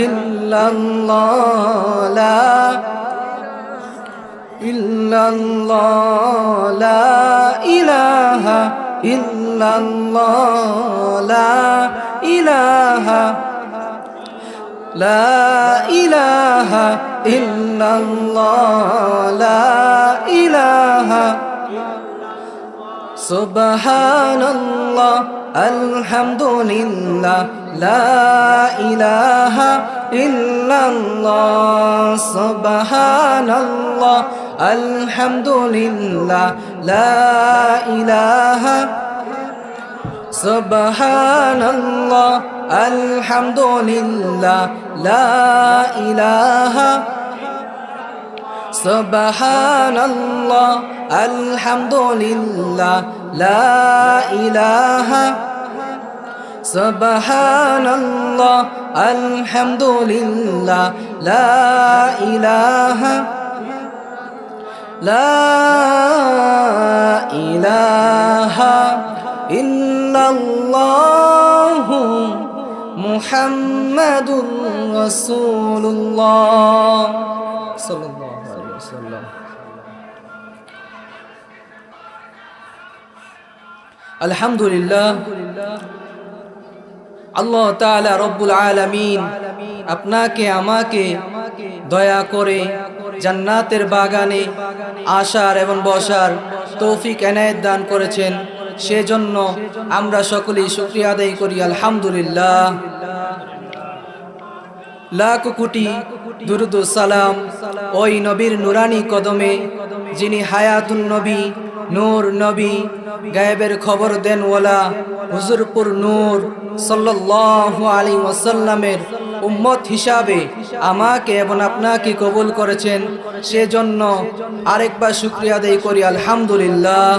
ইল্লাল্লাহ লা ইল্লাল্লাহ লা ইলাহা ইল্লাল্লাহ লা ইলাহা লা ইলাহা ইল্লাল্লাহ লা ইলাহা সুবহানাল্লাহ আলহামদুলিল্লাহ লা ইলাহা ইল্লাল্লাহ সুবহানাল্লাহ আলহামদুলিল্লাহ লা ইলাহা সুবহানাল্লাহ আলহামদুলিল্লাহ লা ইলাহা সুবহানাল্লাহ আলহামদুলিল্লাহ লা ইলাহা সুবহানাল্লাহ আলহামদুলিল্লাহ লা ইলাহা লা ইলাহা ইল্লাল্লাহু মুহাম্মাদুর রাসূলুল্লাহ সাল্লাল্লাহু আলাইহি ওয়াসাল্লাম। আলহামদুলিল্লাহ, আল্লাহ তাআলা রব্বুল আলামিন আপনাকে আমাকে দয়া করে জান্নাতের বাগানে আসার এবং বসার তৌফিক এনায়েত দান করেছেন। সেজন্য আমরা সকলেই শুকরিয়া আদায় করি আলহামদুলিল্লাহ। লাখ কোটি দুরুদ ও সালাম ওই নবীর নুরানি কদমে, যিনি হায়াতুন নবী, নূর নবী, গায়েবের খবর দেন ওয়ালা হুজুরপুর নূর সাল্লাল্লাহু আলাইহি ওয়াসাল্লামের উম্মত হিসাবে আমাকে এবং আপনাকে কবুল করেছেন। সেজন্য আরেকবার শুকরিয়া আদায় করি আলহামদুলিল্লাহ।